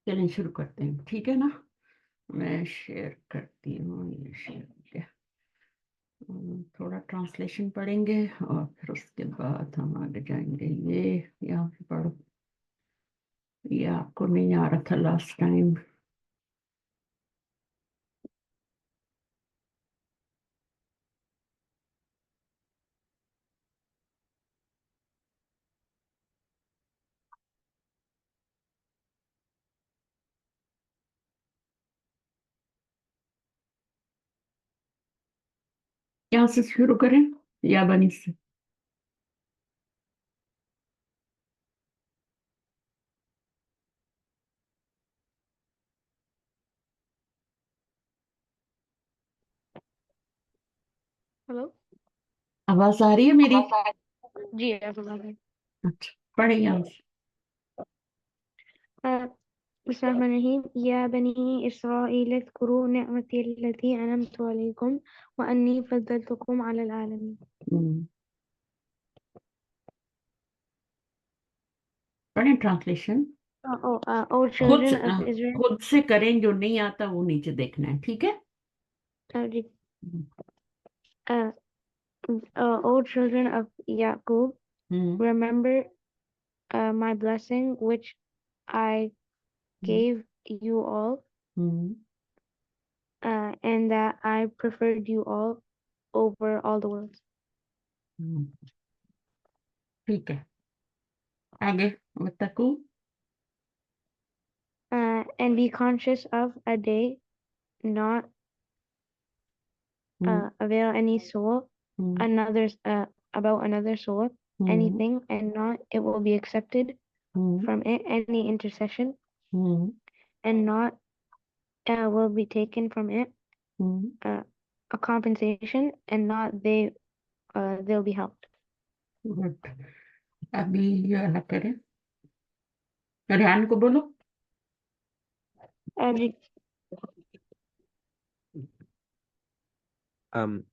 چلیں شروع کرتے ہیں، ٹھیک ہے نا؟ میں شیئر کرتی ہوں، یہ شیئر ہو گیا۔ تھوڑا ٹرانسلیشن پڑھیں گے اور پھر اس کے بعد ہم آگے جائیں گے۔ یہ یہاں پہ پڑھو، یہ آپ کو نہیں آ رہا تھا لاسٹ ٹائم۔ یہاں سے شروع کریں یا بنی سے؟ ہلو آواز آ رہی ہے میری؟ جی آپ بتا رہے اچھا پڑھیں یہاں سے۔ ہیں۔ بسم اللہ الرحمن الرحیم یا بنی اسرائیل اذکروا نعمتی التي انعمت علیکم وانی فضلتکم علی العالمین۔ پڑھیں ٹرانسلیشن، O خود children سے of Israel. خود سے کریں، جو نہیں آتا وہ نیچے دیکھنا ہے، ٹھیک ہے؟ جی O children of Yaqub, remember my blessing which I gave you all, and that I preferred you all over all the worlds. ٹھیک ہے، آگے وَاتَّقُوا۔ And be conscious of a day not avail any soul another's about another soul anything, and not it will be accepted from it any intercession, and not will be taken from it a compensation, and not they'll be helped. Good. ابھی یہ نہ کریں، ریحان کو بولو۔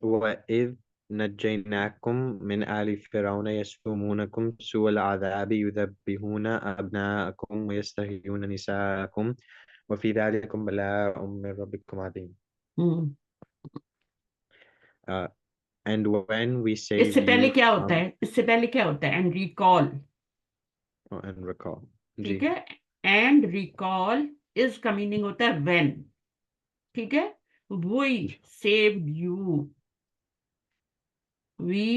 وَإِذْ نَجَّيْنَاكُمْ مِنْ آلِ فِرْعَوْنَ يَسُومُونَكُمْ سُوءَ الْعَذَابِ يُذَبِّحُونَ أَبْنَاءَكُمْ وَيَسْتَحْيُونَ نِسَاءَكُمْ وَفِي ذَلِكُمْ بَلَاءٌ مِّن رَبِّكُمْ عَظِيمٌ. And when we us saved سے پہلے you کیا ہوتا ہے؟ اس سے پہلے کیا ہوتا ہے؟ And recall, and recall. ٹھیک جی ہے؟ اینڈ ریکال اس کا میننگ ہوتا ہے وین، ٹھیک ہے؟ We saved you, we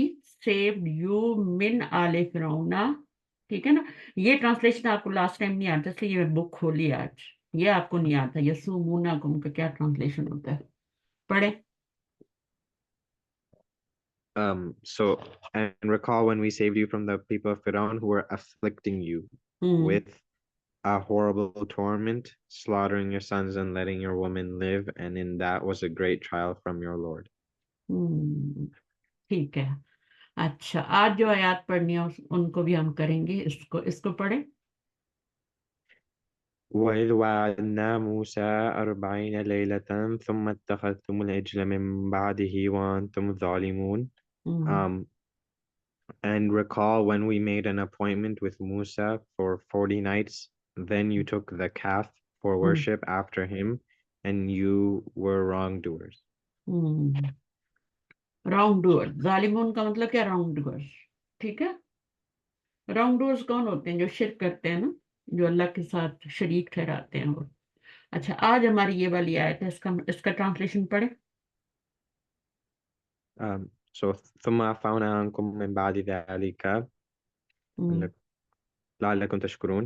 saved you من آل فرعون، ٹھیک ہے نا؟ یہ ٹرانسلیشن آپ کو لاسٹ ٹائم نہیں آتا، اس لیے یہ بک کھولی آج، یہ آپ کو نہیں آتا یسومونکم کا کیا ٹرانسلیشن ہوتا ہے، پڑھیں۔ So and recall when we saved you from the people of Pharaoh who were afflicting you with a horrible torment, slaughtering your sons and letting your women live, and in that was a great trial from your Lord. ٹھیک ہے، اچھا آج جو آیات پڑھنی ہے ان کو بھی ہم کریں گے، اس کو پڑھیں۔ وَإِذْ وَعَدْنَا مُوسَىٰ 40 لَيْلَةً ثُمَّ اتَّخَذْتُمُ الْعِجْلَ مِن بَعْدِهِ وَأَنْتُمْ ظَالِمُونَ. And recall when we made an appointment with Musa for 40 nights, then you took the calf for worship after him, and you were wrongdoers. Wrongdoer, ظالمون کا مطلب کیا؟ رانگ ڈوئر، ٹھیک ہے؟ رانگ ڈوئرز کون ہوتے ہیں؟ جو شرک کرتے ہیں نا، جو اللہ کے ساتھ شریک ٹھہراتے ہیں وہ۔ اچھا آج ہماری یہ والی آیت ہے، اس کا ٹرانسلیشن پڑھیں۔ So ثم عفونا عنكم من بعد ذلك لعلكم تشكرون.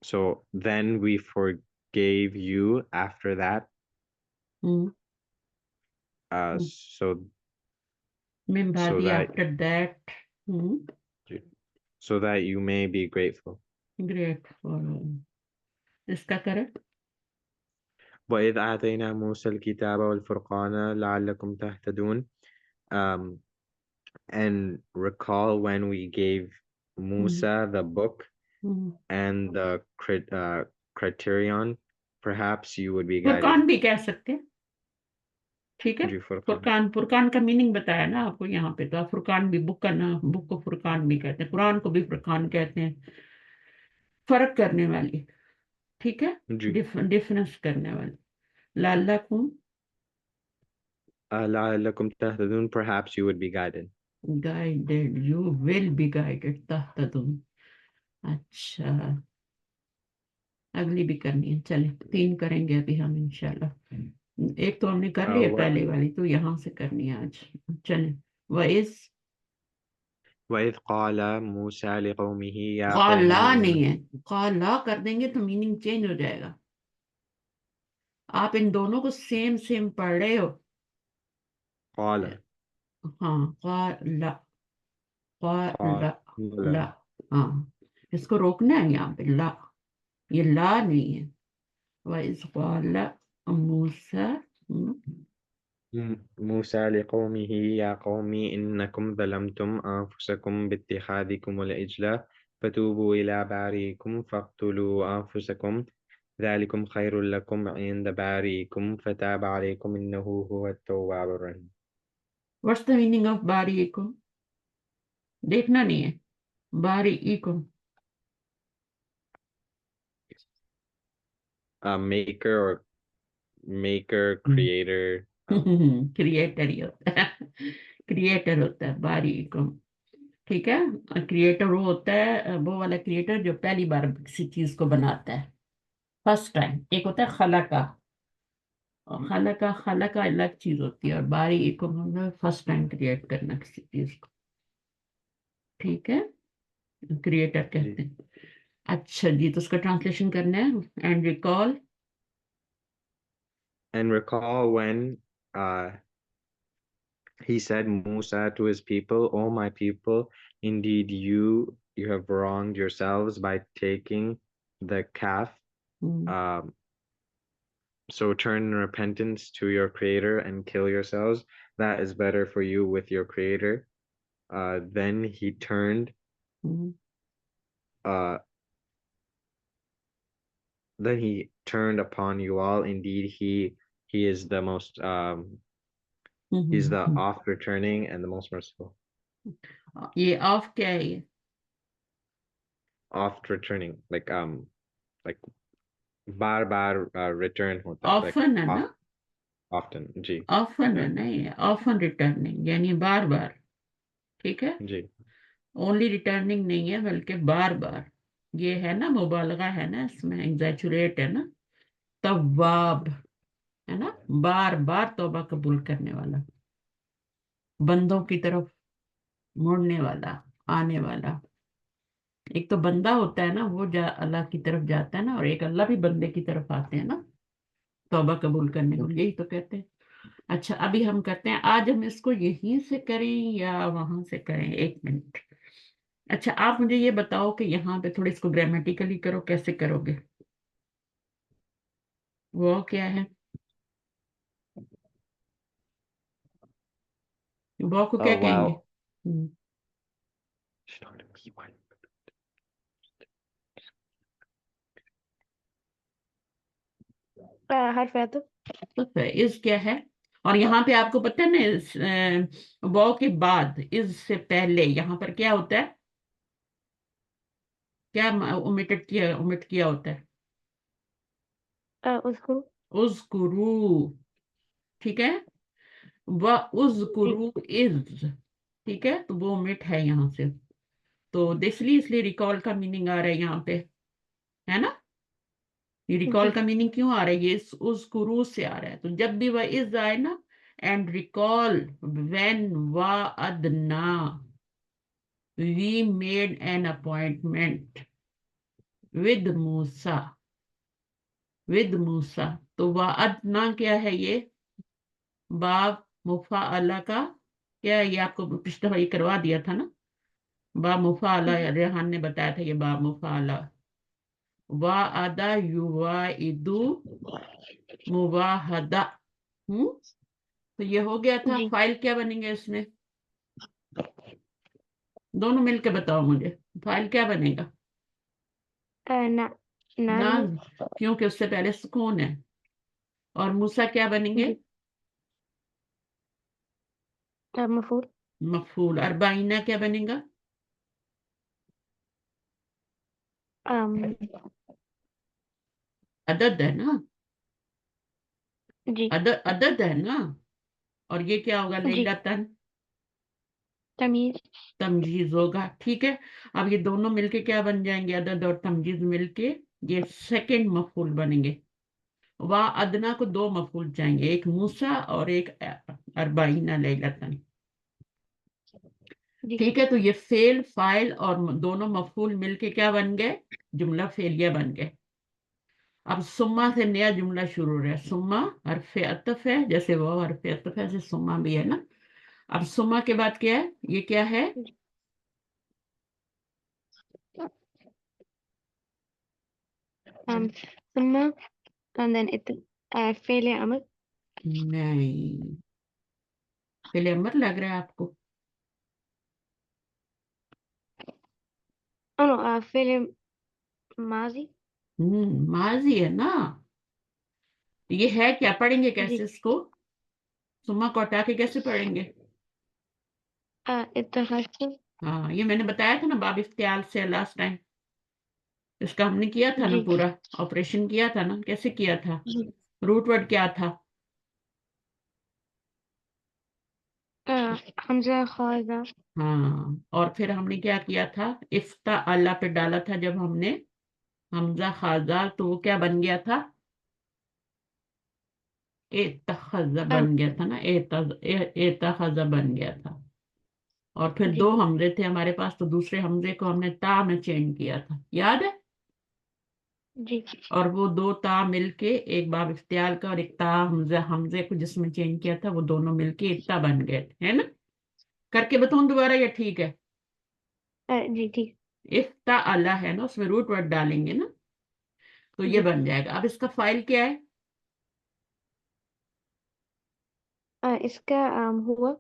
So then we forgave you after that. So من بعد after that so that you may be grateful. grateful. اس کا کریں۔ وَإِذْ آتَيْنَا مُوسَى الْكِتَابَ وَالْفُرْقَانَ لَعَلَّكُمْ تَهْتَدُونَ. And recall when we gave Musa the book and the criterion, perhaps you would be guided. فرقان بھی کہہ سکتے ہیں، ٹھیک ہے؟ فرقان کا میننگ بتایا نا آپ کو یہاں پہ، تو فرقان بھی بک کا نام، بک کو فرقان بھی کہتے ہیں، قرآن کو بھی فرقان کہتے ہیں، فرق کرنے والی۔ ٹھیک ہے جی ڈفرنس کرنے والے لعلکم لعلکم تہتدون perhaps you would be guided. guided you will be guided تہتدون اچھا اگلی بھی کرنی ہے چلیں 3 کریں گے ابھی ہم انشاءاللہ ایک تو ہم نے کر لیا پہلے والی تو یہاں سے کرنی ہے آج چلیں وَإِذْ وَإِذْ قَالَ مُوسَى لِقَوْمِهِ يَا قَالَ قَوْمِ نہیں ہے قَالَ کر دیں گے تو میننگ چینج ہو جائے گا آپ ان دونوں کو سیم پڑھ رہے ہو قَالَ ہاں قَالَ قَالَ قَالَ لا ہاں اس کو روکنا ہے یہاں پہ لا یہ لا نہیں ہے وَإِذْ قَالَ مُوسَى موسى لقومه يا قوم إنكم ظلمتم أنفسكم باتخاذكم العجل فتوبوا إلى بارئكم فاقتلوا أنفسكم ذلكم خير لكم عند بارئكم فتاب عليكم إنه هو التواب الرحيم. What's the meaning of بَارِئِكُم دیکھنا نہیں ہے بَارِئِكُم Maker, creator. کریٹر ہی ہوتا ہے کریٹر ہوتا ہے بَارِئِكُم ٹھیک ہے کریٹر وہ ہوتا ہے وہ والا کریٹر جو پہلی بار کسی چیز کو بناتا ہے فرسٹ ٹائم ایک ہوتا ہے خلق الگ چیز ہوتی ہے اور بَارِئِكُم فرسٹ ٹائم کریٹ کرنا کسی چیز کو ٹھیک ہے کریٹر کہتے ہیں اچھا جی تو اس کا ٹرانسلیشن کرنا ہے and recall And recall when he said Musa to his people, O my people, indeed you have wronged yourselves by taking the calf. So turn in repentance to your creator and kill yourselves. That is better for you with your creator. Then he turned upon you all. Indeed, he is the most he's the oft returning and the most merciful. یہ of کیا ہے یہ Oft returning, like بار return ہوتا ہے, like often ہے نا often. جی often ہے نہیں آفن ریٹرننگ یعنی بار بار ٹھیک ہے جی اونلی ریٹرننگ نہیں ہے بلکہ بار بار یہ ہے نا مبالغہ ہے نا اس میں ایگزیچوریٹ ہے نا تواب ہے نا بار بار توبہ قبول کرنے والا بندوں کی طرف مڑنے والا آنے والا ایک تو بندہ ہوتا ہے نا وہ اللہ کی طرف جاتا ہے نا اور ایک اللہ بھی بندے کی طرف آتے ہیں نا توبہ قبول کرنے کو یہی تو کہتے ہیں اچھا ابھی ہم کرتے ہیں آج ہم اس کو یہیں سے کریں یا وہاں سے کریں 1 منٹ اچھا آپ مجھے یہ بتاؤ کہ یہاں پہ تھوڑی اس کو گرامیٹیکلی کرو کیسے کرو گے وہ کیا ہے وہ کو کیا کہیں گے حرف عطف از کیا ہے اور یہاں پہ آپ کو پتہ ہے نا واو کے بعد از سے پہلے یہاں پر کیا ہوتا ہے کیا omit کیا ہوتا ہے اذکرو ٹھیک ہے وَاذْکُرُوا اِذْ ٹھیک ہے تو وہ omit ہے یہاں سے تو اس لیے ریکال کا میننگ آ رہا ہے یہاں پہ ہے نا یہ ریکال کا میننگ کیوں آ رہا ہے یہ اذکرو سے آ رہا ہے تو جب بھی وہ از آئے نا اینڈ ریکال وین وعدنا we made an appointment with Musa تو وعدنا کیا ہے یہ باب مفعلہ کا کیا ہے یہ آپ کو پچھلے دفعہ یہ کروا دیا تھا نا باب مفعلہ ریحان نے بتایا تھا یہ باب مفعلہ وعد یوعد مواہدہ تو یہ ہو گیا تھا فائل کیا بنیں گے اس میں دونوں مل کے بتاؤ مجھے فائل کیا بنے گا نان کیونکہ اس سے پہلے سکون ہے اور موسیٰ کیا بنیں گے مفعول اربعینہ کیا بنے گا عدد ہے نا, جی عدد ہے نا, اور یہ کیا ہوگا, جی لیلتن تمیز تمجیز ہوگا. ٹھیک ہے, اب یہ دونوں مل کے کیا بن جائیں گے, عدد اور تمجیز مل کے یہ سیکنڈ مفعول بنیں گے. وا ادنا کو دو مفعول چاہیے, ایک موسیٰ اور ایک اربعین لیلتن. جی ٹھیک ہے, تو یہ فعل فاعل اور دونوں مفعول مل کے کیا بن گئے, جملہ فعلیہ بن گئے. اب سما سے نیا جملہ شروع ہو رہا ہے. سما حرف عطف ہے, جیسے وہ حرف عطف ہے ایسے سما بھی ہے نا. اب سما کے بعد کیا ہے, یہ کیا ہے, ثم and then فعل امر. نہیں, فعل امر لگ رہا ہے آپ کو؟ oh no فعل ماضی. ماضی ہے نا. یہ ہے کیا, پڑھیں گے جی کیسے اس کو, سما کو ہٹا کے کیسے پڑھیں گے؟ اتخذت. ہاں, یہ میں نے بتایا تھا نا باب افتعال سے لاسٹ ٹائم, اس کا ہم نے کیا تھا نا, جی پورا آپریشن کیا تھا نا, کیسے کیا تھا, جی روٹ ورڈ کیا تھا؟ حمزہ خواجہ. ہاں, اور پھر ہم نے کیا کیا تھا, افتع اللہ پہ ڈالا تھا جب ہم نے حمزہ خاضہ, تو وہ کیا بن گیا تھا, اتخذ بن گیا تھا نا, اتخذ بن گیا تھا. اور پھر جی دو حمزے تھے ہمارے پاس, تو دوسرے حمزے کو ہم نے تا میں چینج کیا تھا, یاد ہے؟ جی اور وہ دو تا مل کے, ایک باب افتعال کا اور ایک تا حمزے کو جس میں چینج کیا تھا, وہ دونوں مل کے اتا بن گئے تھے, ہے نا. کر کے بتاؤں دوبارہ یا ٹھیک ہے؟ جی ٹھیک. افتعل ہے نا, اس میں روٹ ورڈ ڈالیں گے نا, تو یہ جی بن جائے گا. اب اس کا فائل کیا ہے, اس کا ہوا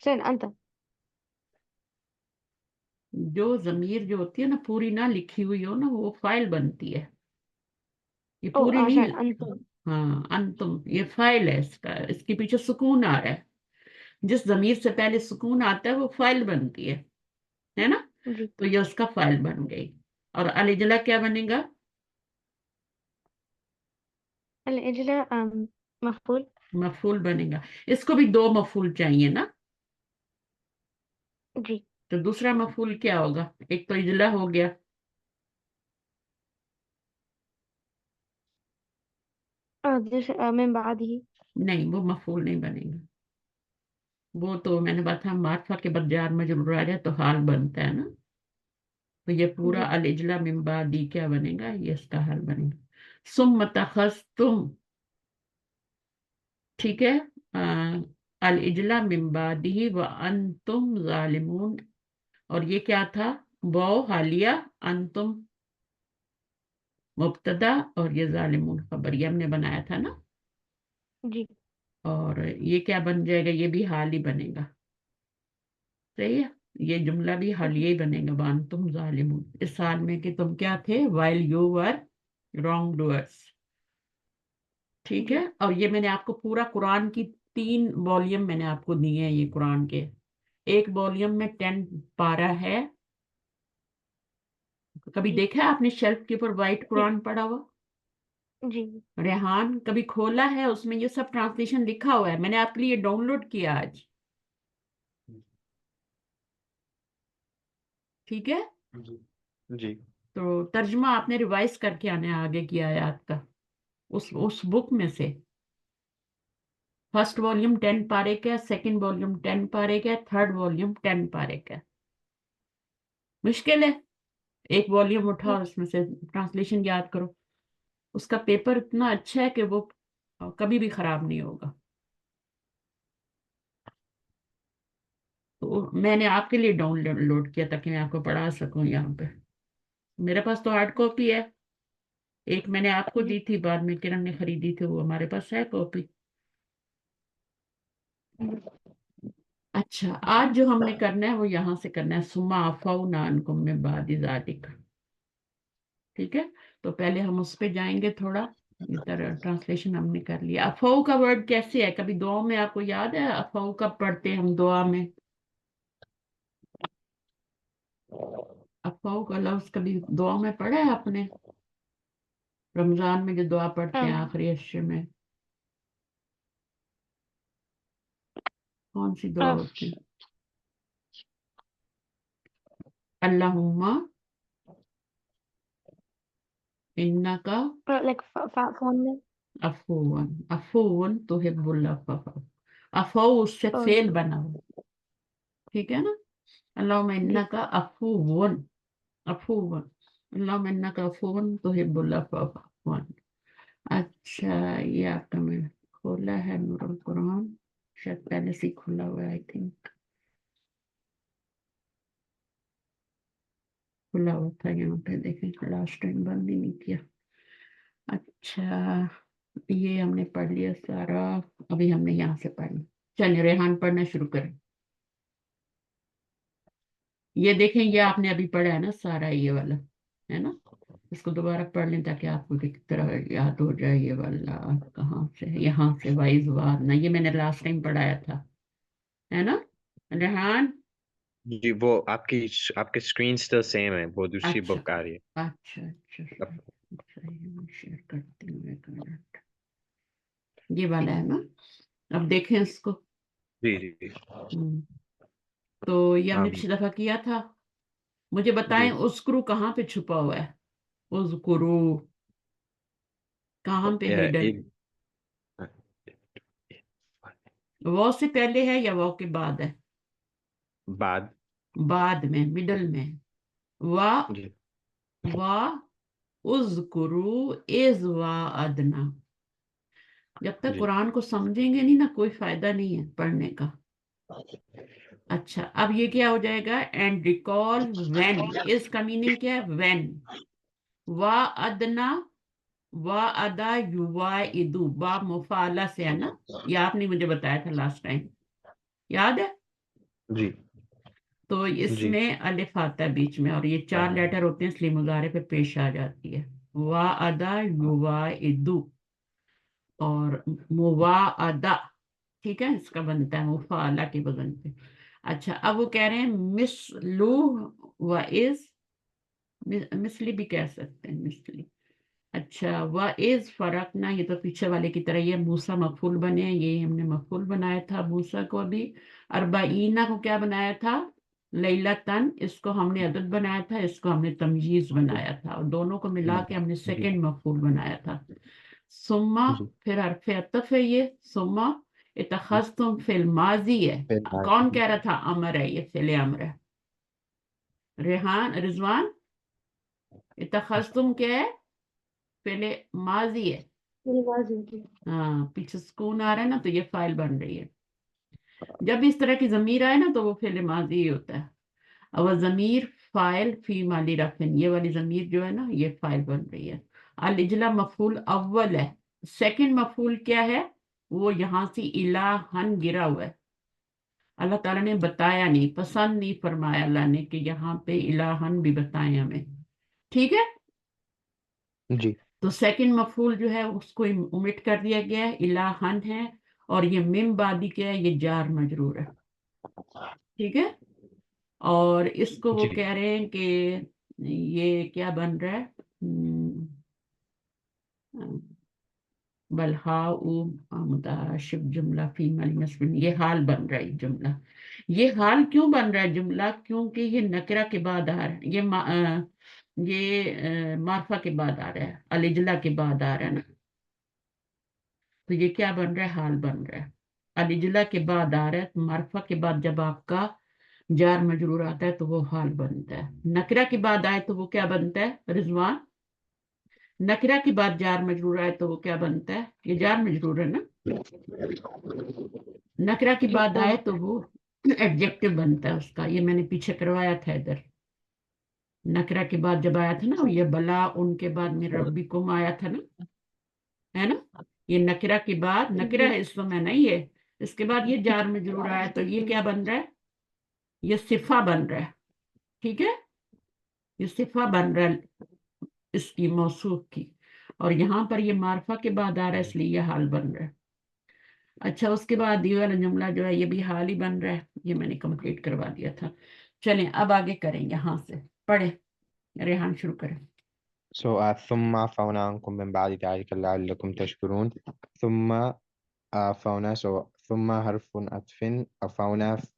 سین انت. جو ضمیر جو ہوتی ہے نا, پوری نہ لکھی ہوئی ہو نا, وہ فائل بنتی ہے. یہ او پوری سورry نہیں. انتم. ہاں, انتم, یہ فائل ہے اس کا, اس کے پیچھے سکون آ رہا ہے. جس ضمیر سے پہلے سکون آتا ہے وہ فائل بنتی ہے نا. جی تو یہ اس کا فائل بن گئی. اور الاجلا کیا بنے گا, الاجلا مفعول. مفعول بنے گا. اس کو بھی دو مفعول چاہیے نا, جی تو دوسرا مفعول کیا ہوگا, ایک تو اجلا ہو گیا, دوسرا من بعد ہی. نہیں وہ مفعول نہیں بنے گا. وہ تو میں نے بات تھا, معرفہ کے بعد جار مجرور آ جائے تو حال بنتا ہے نا. تو یہ پورا جی الاجلا من بعدی کیا بنے گا, یہ اس کا حل بنے گا. ثم اتخذتم, ٹھیک ہے, الاجلا من بعدہ وانتم ظالمون, اور یہ کیا تھا, واو حالیہ, انتم مبتدا, اور یہ ظالمون خبر, یہ ہم نے بنایا تھا نا. جی اور یہ کیا بن جائے گا, یہ بھی حال ہی بنے گا. صحیح ہے, یہ جملہ بھی حالیہ ہی بنے گا, وانتم ظالمون, اس حال میں کہ تم کیا تھے, while you were wrong doers. ٹھیک جی ہے, اور یہ میں نے آپ کو پورا قرآن کی 3 والیوم میں نے آپ کو دیے ہیں, یہ قرآن کے ایک والیوم میں 10 پارہ ہے. کبھی جی دیکھا ہے آپ نے شیلف کے اوپر وائٹ جی قرآن پڑا ہوا, جی ریحان کبھی کھولا ہے, اس میں یہ سب ٹرانسلیشن لکھا ہوا ہے, میں نے آپ کے لیے ڈاؤن لوڈ کیا آج. ٹھیک ہے, جی تو ترجمہ آپ نے ریوائز کر کے آنا ہے آگے کی آیات کا, اس بک میں سے. فرسٹ والیوم 10 پارے کا, سیکنڈ والیوم 10 پارے کا, تھرڈ والیوم 10 پارے کا. مشکل ہے, ایک والیوم اٹھا اور اس میں سے ٹرانسلیشن یاد کرو. اس کا پیپر اتنا اچھا ہے کہ وہ کبھی بھی خراب نہیں ہوگا. تو میں نے آپ کے لیے ڈاؤن لوڈ کیا تاکہ میں آپ کو پڑھا سکوں یہاں پہ. میرے پاس تو ہارڈ کاپی ہے, ایک میں نے آپ کو جی دی تھی, بعد میں کرن نے خریدی تھی, وہ ہمارے پاس ہے کاپی. اچھا, آج جو ہم نے کرنا ہے وہ یہاں سے کرنا ہے, ثم عفونا عنکم من بعد ذالک. ٹھیک ہے, تو پہلے ہم اس پہ جائیں گے تھوڑا. طرح ٹرانسلیشن ہم نے کر لیا. افو کا ورڈ کیسے ہے, کبھی دعاؤں میں آپ کو یاد ہے افو کب پڑھتے ہیں ہم دعا میں, افو کا لفظ کبھی دعا میں پڑھا ہے آپ نے؟ رمضان میں جو دعا پڑھتے ہیں Um, آخری عشر میں، کون سی دعا uh, ہوتی ہے؟ اللہم انکا like phone میں. عفون، عفون تحب العفو، عفو اس سے Oh فعل yeah. بنا ہوا، ٹھیک ہے نا؟ اللہم جی. انکا عفون، عفون، اللہم انکا عفون تحب العفو فاعف عنی۔ اچھا یہ آپ کا میں کھولا ہے نور القرآن، شاید پہلے سے ہی کھلا ہوا ہے، آئی تھنک کھلا ہوا تھا یہاں پہ، دیکھیں لاسٹ ٹائم بند ہی نہیں کیا۔ اچھا یہ ہم نے پڑھ لیا سارا، ابھی ہم نے یہاں سے پڑھنا، چلیے ریحان پڑھنا شروع کریں۔ یہ دیکھیں یہ آپ نے ابھی پڑھا ہے نا سارا، یہ والا ہے نا، اس کو دوبارہ پڑھ لیں تاکہ آپ کو کس طرح یاد ہو جائے۔ یہ والا کہاں سے ہے؟ یہاں سے وائز وار نہ، یہ میں نے لاسٹ ٹائم پڑھایا تھا، ہے نا ریحان؟ جی وہ آپ کی اسکرین اسٹل سیم ہے، وہ دوسری اچھا بک آ رہی اچھا اچھا صحیح، میں شیئر کرتی ہوں، ایک منٹ، یہ والا ہے نا، اب دیکھیں اس کو۔ ہے۔ جی جی ہم، تو یہ ہم نے ہم پچھلی دفعہ کیا تھا، مجھے بتائیں جی اسکرو کہاں پہ چھپا ہوا ہے؟ اسکرو کہاں پہ ہڈن؟ ایک وہ سے پہلے ہے یا وہ کے بعد ہے؟ بعد بعد میں، مڈل میں، وا جی وا اذکرو از وا ادنا۔ جب تک جی قرآن کو سمجھیں گے نہیں نا، کوئی فائدہ نہیں ہے پڑھنے کا۔ اچھا اب یہ کیا ہو جائے گا؟ اینڈ ریکال وین، اس کا میننگ کیا ہے؟ وین، وا ادنا، وا ادا یوا ادو، با مفعلہ سے ہے نا، یہ آپ نے مجھے بتایا تھا لاسٹ ٹائم، یاد ہے؟ جی تو اس جی میں الف آتا ہے بیچ میں، اور یہ 4 لیٹر ہوتے ہیں، اس لیے مضارع پہ پیش آ جاتی ہے، وا ادا یوا ادو، اور مواعدہ، ٹھیک ہے، اس کا بنتا ہے مفعلہ کے وزن پہ۔ اچھا اب وہ کہہ رہے ہیں مثلو و از، مثلی بھی کہہ سکتے ہیں، مثلی۔ اچھا و از فرقنا، یہ تو پیچھے والے کی طرح، یہ موسیٰ مفعول بنے، یہ ہم نے مفعول بنایا تھا موسیٰ کو ابھی۔ اربعینہ کو کیا بنایا تھا؟ لیلتن، اس کو ہم نے عدد بنایا تھا، اس کو ہم نے تمجیز بنایا تھا، اور دونوں کو ملا کے ہم نے جی سیکنڈ مفعول بنایا تھا۔ ثم، جی پھر حرف عطف ہے یہ، ثم اتخذتم فی الماضی ہے، پھر کون کہہ رہا تھا؟ امر ہے، یہ فعل امر ہے، ریحان رضوان، اتخذتم کیا ہے؟ فعل ماضی ہے، University. ہاں پیچھے سکون آ رہا ہے نا تو یہ فائل بن رہی ہے، جب اس طرح کی ضمیر آئے نا تو وہ فعل ماضی ہی ہوتا ہے، اور ضمیر فائل فی مالی رفن، یہ والی ضمیر جو ہے نا یہ فائل بن رہی ہے۔ الاجلا مفعول اول ہے، سیکنڈ مفعول کیا ہے؟ وہ یہاں سے الہن گرا ہوا ہے، اللہ تعالیٰ نے بتایا نہیں، پسند نہیں فرمایا اللہ نے کہ یہاں پہ الہن بھی بتائیں ہمیں، ٹھیک ہے؟ جی تو سیکنڈ مفعول جو ہے اس کو omit کر دیا گیا ہے، الہن ہے، اور یہ من بعدی کیا ہے؟ یہ جار مجرور ہے، ٹھیک ہے؟ اور اس کو وہ جی کہہ رہے ہیں کہ یہ کیا بن رہا ہے؟ بلہا متعشب جملہ فی محل نصب، یہ حال بن رہا ہے جملہ۔ یہ حال کیوں بن رہا ہے جملہ؟ کیونکہ یہ نکرہ کے بعد آ رہا ہے، یہ معرفہ کے بعد آ رہا ہے، الاجلا کے بعد آ رہا ہے نا، تو یہ کیا بن رہا ہے؟ حال بن رہا ہے، الاجلا کے بعد آ رہا ہے، تو معرفہ کے بعد جب آپ کا جار مجرور آتا ہے تو وہ حال بنتا ہے، نکرہ کے بعد آئے تو وہ کیا بنتا ہے رضوان؟ نکرہ کے بعد جار مجرور آئے تو وہ کیا بنتا ہے؟ یہ جار مجرور ہے نا، نکرہ کے بعد آئے تو وہ ایڈجیکٹو بنتا ہے اس کا، یہ میں نے پیچھے کروایا تھا ادھر، نکرہ کے بعد جب آیا تھا نا یہ بلا، ان کے بعد میں ربی کم آیا تھا نا، ہے نا، یہ نکرہ کے بعد، نکرہ ہے اس میں نہیں ہے، اس کے بعد یہ جار مجرور آیا تو یہ کیا بن رہا ہے؟ یہ صفہ بن رہا ہے، ٹھیک ہے، یہ صفہ بن رہا ہے اس کی موصوف کی، اور یہاں پر یہ معرفہ کے بعد آ رہا ہے اس لیے یہ حال بن رہا ہے۔ اچھا اس کے بعد یہ والا جملہ جو ہے یہ بھی حال ہی بن رہا ہے، یہ میں نے کمپلیٹ کروا دیا تھا۔ چلیں اب آگے کریں، یہاں سے پڑھیں، ریحان شروع کریں۔ So ثم عفونا عنكم من بعد ذلك لعلكم تشكرون. ثم عفونا. So ثم حرف عطف. عفونا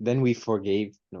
then we forgave. No,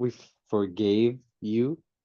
we forgave you.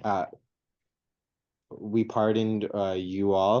Uh, we pardoned you all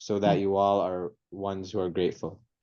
so that you all are ones who are grateful.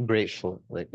grateful. Like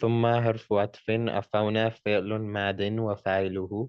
ثم حرف عطف. عفونا فعل ماد وفاعله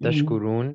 تشكرون.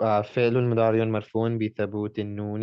فعل مضارع مرفوع بثبوت النون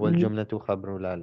والجملة خبر لال.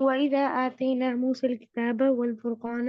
وإذا آتينا موسى الكتاب والفرقان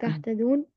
تهتدون.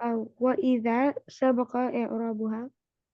أو وإذا سبق إعرابها.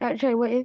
sorry, وإذ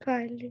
فعل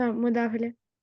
مداخلة.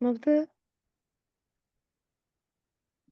مبتدأ.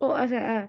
أو أسا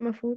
مفعول.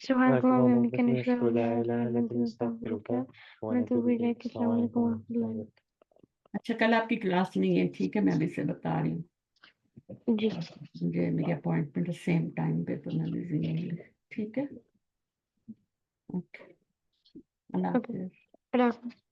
سبحانك اللهم وبحمدك اللهم نشهد نشهد أن لا لا إله إله إلا إلا أنت أنت نستغفرك نستغفرك ونتوب ونتوب إليك. إليك. السلام السلام عليكم عليكم ورحمة ورحمة الله الله وبركاته. اچھا کل آپ کی کلاس نہیں ہے ٹھیک ہے میں بھی سے بتا رہی ہوں جی مجھے میری اپوائنٹمنٹ ہے سیم ٹائم پہ تو میں بزی ہوں گی ٹھیک ہے اوکے اللہ اوکے حافظ اللہ حافظ.